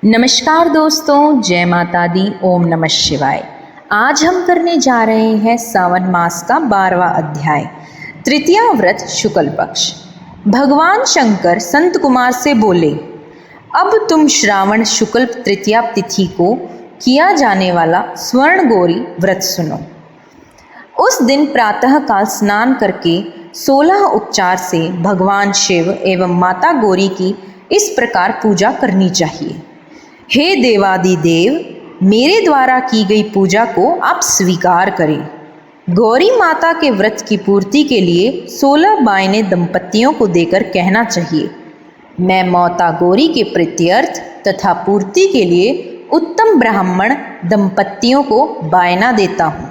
नमस्कार दोस्तों, जय माता दी, ओम नमः शिवाय। आज हम करने जा रहे हैं सावन मास का 12वां अध्याय, तृतीया व्रत शुक्ल पक्ष। भगवान शंकर संत कुमार से बोले, अब तुम श्रावण शुक्ल तृतीया तिथि को किया जाने वाला स्वर्ण गौरी व्रत सुनो। उस दिन प्रातः काल स्नान करके 16 उपचार से भगवान शिव एवं माता गौरी की इस प्रकार पूजा करनी चाहिए। हे देवादिदेव, मेरे द्वारा की गई पूजा को आप स्वीकार करें। गौरी माता के व्रत की पूर्ति के लिए 16 बायने दंपतियों को देकर कहना चाहिए, मैं माता गौरी के प्रीत्यर्थ तथा पूर्ति के लिए उत्तम ब्राह्मण दंपतियों को बायना देता हूँ।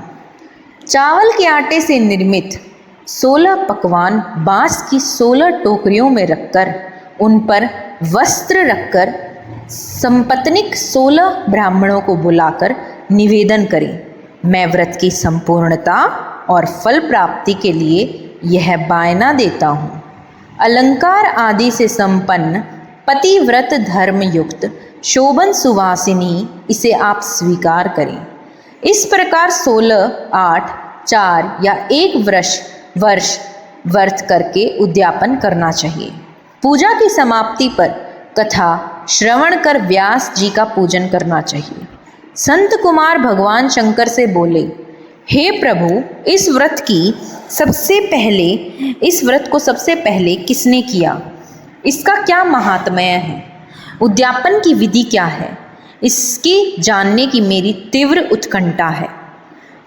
चावल के आटे से निर्मित 16 पकवान बांस की 16 टोकरियों में रखकर उन पर वस्त्र रखकर संपत्निक 16 ब्राह्मणों को बुलाकर निवेदन करें, मैं व्रत की संपूर्णता और फल प्राप्ति के लिए यह बायना देता हूँ। अलंकार आदि से संपन्न पतिव्रत धर्म युक्त शोभन सुवासिनी इसे आप स्वीकार करें। इस प्रकार 16, 8, 4 या 1 वर्ष व्रत करके उद्यापन करना चाहिए। पूजा की समाप्ति पर कथा श्रवण कर व्यास जी का पूजन करना चाहिए। संत कुमार भगवान शंकर से बोले, हे प्रभु, इस व्रत को सबसे पहले किसने किया? इसका क्या महात्म्य है? उद्यापन की विधि क्या है? इसकी जानने की मेरी तीव्र उत्कंठा है।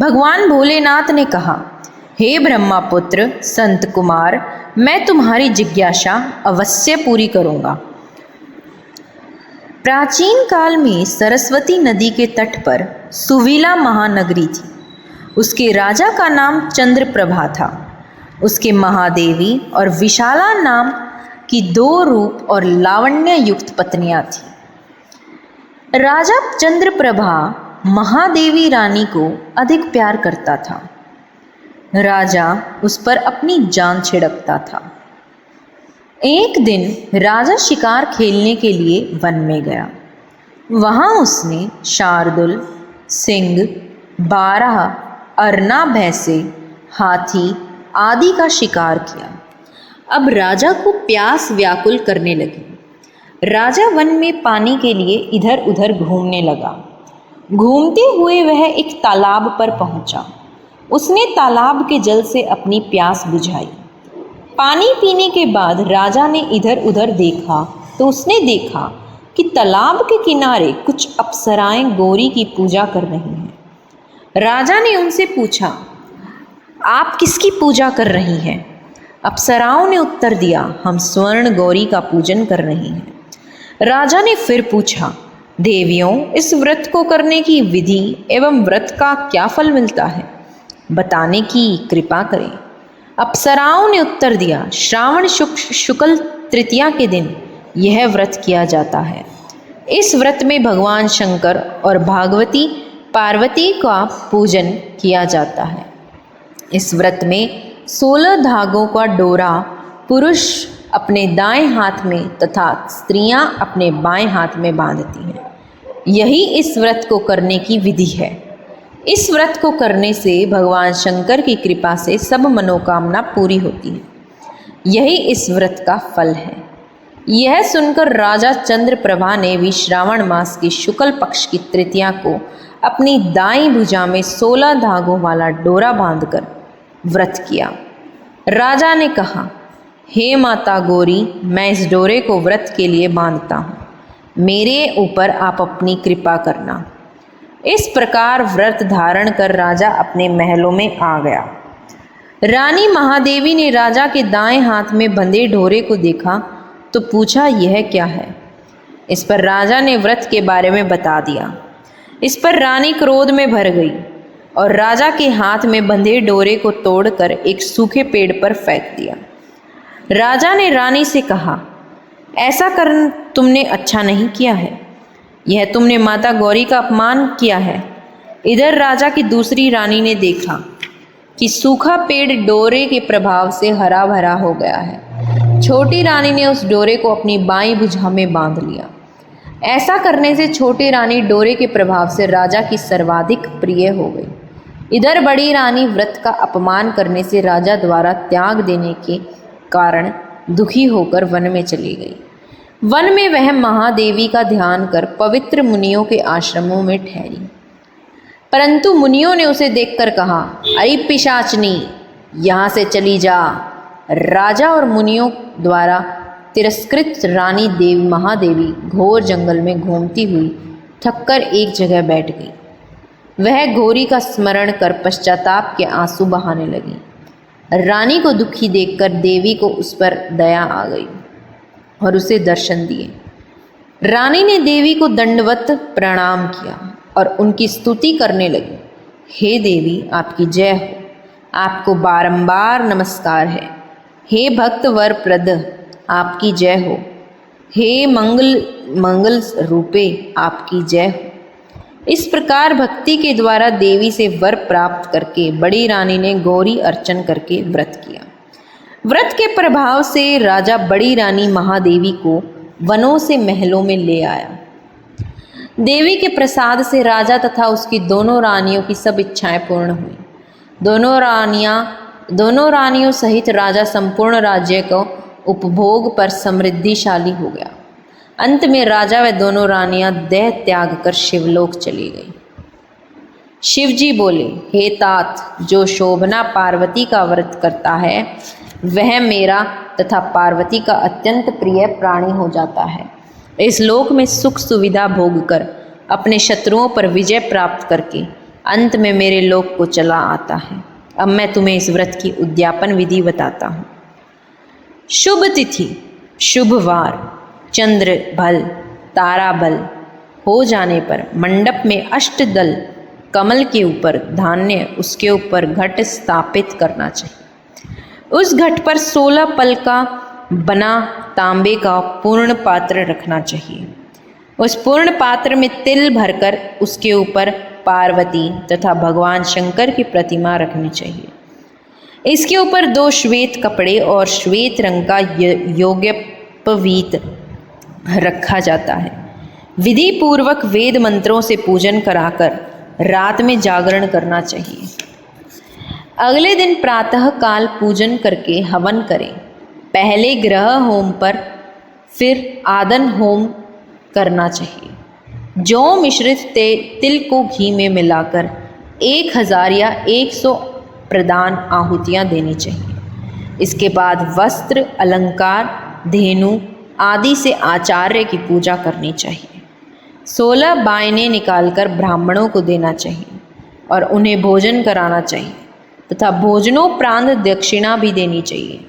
भगवान भोलेनाथ ने कहा, हे ब्रह्मापुत्र संत कुमार, मैं तुम्हारी जिज्ञासा अवश्य पूरी करूँगा। प्राचीन काल में सरस्वती नदी के तट पर सुविला महानगरी थी। उसके राजा का नाम चंद्रप्रभा था। उसके महादेवी और विशाला नाम की 2 रूप और लावण्य युक्त पत्नियां थीं। राजा चंद्रप्रभा महादेवी रानी को अधिक प्यार करता था। राजा उस पर अपनी जान छिड़कता था। एक दिन राजा शिकार खेलने के लिए वन में गया। वहाँ उसने शार्दुल, सिंह, 12 अरना भैंसे, हाथी आदि का शिकार किया। अब राजा को प्यास व्याकुल करने लगी। राजा वन में पानी के लिए इधर उधर घूमने लगा। घूमते हुए वह एक तालाब पर पहुंचा। उसने तालाब के जल से अपनी प्यास बुझाई। पानी पीने के बाद राजा ने इधर उधर देखा तो उसने देखा कि तालाब के किनारे कुछ अप्सराएं गौरी की पूजा कर रही हैं। राजा ने उनसे पूछा, आप किसकी पूजा कर रही हैं? अप्सराओं ने उत्तर दिया, हम स्वर्ण गौरी का पूजन कर रही हैं। राजा ने फिर पूछा, देवियों, इस व्रत को करने की विधि एवं व्रत का क्या फल मिलता है? बताने की कृपा करें। अप्सराओं ने उत्तर दिया, श्रावण शुक्ल तृतीया के दिन यह व्रत किया जाता है। इस व्रत में भगवान शंकर और भागवती पार्वती का पूजन किया जाता है। इस व्रत में 16 धागों का डोरा पुरुष अपने दाएं हाथ में तथा स्त्रियां अपने बाएं हाथ में बांधती हैं। यही इस व्रत को करने की विधि है। इस व्रत को करने से भगवान शंकर की कृपा से सब मनोकामना पूरी होती है। यही इस व्रत का फल है। यह सुनकर राजा चंद्रप्रभा ने भी श्रावण मास की शुक्ल पक्ष की तृतीया को अपनी दाईं भुजा में 16 धागों वाला डोरा बांधकर व्रत किया। राजा ने कहा, हे माता गौरी, मैं इस डोरे को व्रत के लिए बांधता हूँ। मेरे ऊपर आप अपनी कृपा करना। इस प्रकार व्रत धारण कर राजा अपने महलों में आ गया। रानी महादेवी ने राजा के दाएं हाथ में बंधे डोरे को देखा तो पूछा, यह क्या है? इस पर राजा ने व्रत के बारे में बता दिया। इस पर रानी क्रोध में भर गई और राजा के हाथ में बंधे डोरे को तोड़कर एक सूखे पेड़ पर फेंक दिया। राजा ने रानी से कहा, ऐसा कर तुमने अच्छा नहीं किया है। यह तुमने माता गौरी का अपमान किया है। इधर राजा की दूसरी रानी ने देखा कि सूखा पेड़ डोरे के प्रभाव से हरा भरा हो गया है। छोटी रानी ने उस डोरे को अपनी बाईं भुजा में बांध लिया। ऐसा करने से छोटी रानी डोरे के प्रभाव से राजा की सर्वाधिक प्रिय हो गई। इधर बड़ी रानी व्रत का अपमान करने से राजा द्वारा त्याग देने के कारण दुखी होकर वन में चली गई। वन में वह महादेवी का ध्यान कर पवित्र मुनियों के आश्रमों में ठहरी, परंतु मुनियों ने उसे देखकर कहा, अरे पिशाचनी, यहाँ से चली जा। राजा और मुनियों द्वारा तिरस्कृत रानी देवी महादेवी घोर जंगल में घूमती हुई थककर एक जगह बैठ गई। वह घोरी का स्मरण कर पश्चाताप के आंसू बहाने लगी। रानी को दुखी देखकर देवी को उस पर दया आ गई और उसे दर्शन दिए। रानी ने देवी को दंडवत प्रणाम किया और उनकी स्तुति करने लगी। हे देवी, आपकी जय हो, आपको बारंबार नमस्कार है। हे भक्त वर प्रद, आपकी जय हो। हे मंगल रूपे, आपकी जय हो। इस प्रकार भक्ति के द्वारा देवी से वर प्राप्त करके बड़ी रानी ने गौरी अर्चन करके व्रत किया। व्रत के प्रभाव से राजा बड़ी रानी महादेवी को वनों से महलों में ले आया। देवी के प्रसाद से राजा तथा उसकी दोनों रानियों की सब इच्छाएं पूर्ण हुई। दोनों रानियों सहित राजा संपूर्ण राज्य को उपभोग पर समृद्धिशाली हो गया। अंत में राजा व दोनों रानियां देह त्याग कर शिवलोक चली गई। शिवजी बोले, हे तात, जो शोभना पार्वती का व्रत करता है वह मेरा तथा पार्वती का अत्यंत प्रिय प्राणी हो जाता है। इस लोक में सुख सुविधा भोग कर अपने शत्रुओं पर विजय प्राप्त करके अंत में मेरे लोक को चला आता है। अब मैं तुम्हें इस व्रत की उद्यापन विधि बताता हूँ। शुभ तिथि, शुभ वार, चंद्र बल, तारा बल हो जाने पर मंडप में अष्टदल कमल के ऊपर धान्य, उसके ऊपर घट स्थापित करना चाहिए। उस घट पर 16 पल का बना तांबे का पूर्ण पात्र रखना चाहिए। उस पूर्ण पात्र में तिल भरकर उसके ऊपर पार्वती तथा भगवान शंकर की प्रतिमा रखनी चाहिए। इसके ऊपर 2 श्वेत कपड़े और श्वेत रंग का यज्ञोपवीत रखा जाता है। विधि पूर्वक वेद मंत्रों से पूजन कराकर रात में जागरण करना चाहिए। अगले दिन प्रातः काल पूजन करके हवन करें। पहले ग्रह होम पर फिर आदन होम करना चाहिए। जौ मिश्रित तिल को घी में मिलाकर 1000 या 100 प्रदान आहुतियाँ देनी चाहिए। इसके बाद वस्त्र, अलंकार, धेनु आदि से आचार्य की पूजा करनी चाहिए। 16 बायने निकालकर ब्राह्मणों को देना चाहिए और उन्हें भोजन कराना चाहिए तथा भोजनोपरांत दक्षिणा भी देनी चाहिए।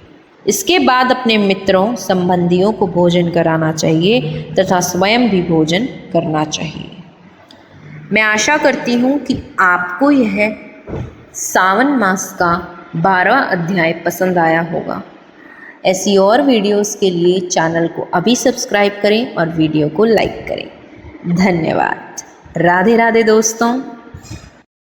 इसके बाद अपने मित्रों संबंधियों को भोजन कराना चाहिए तथा स्वयं भी भोजन करना चाहिए। मैं आशा करती हूँ कि आपको यह सावन मास का 12वां अध्याय पसंद आया होगा। ऐसी और वीडियोस के लिए चैनल को अभी सब्सक्राइब करें और वीडियो को लाइक करें। धन्यवाद। राधे राधे दोस्तों।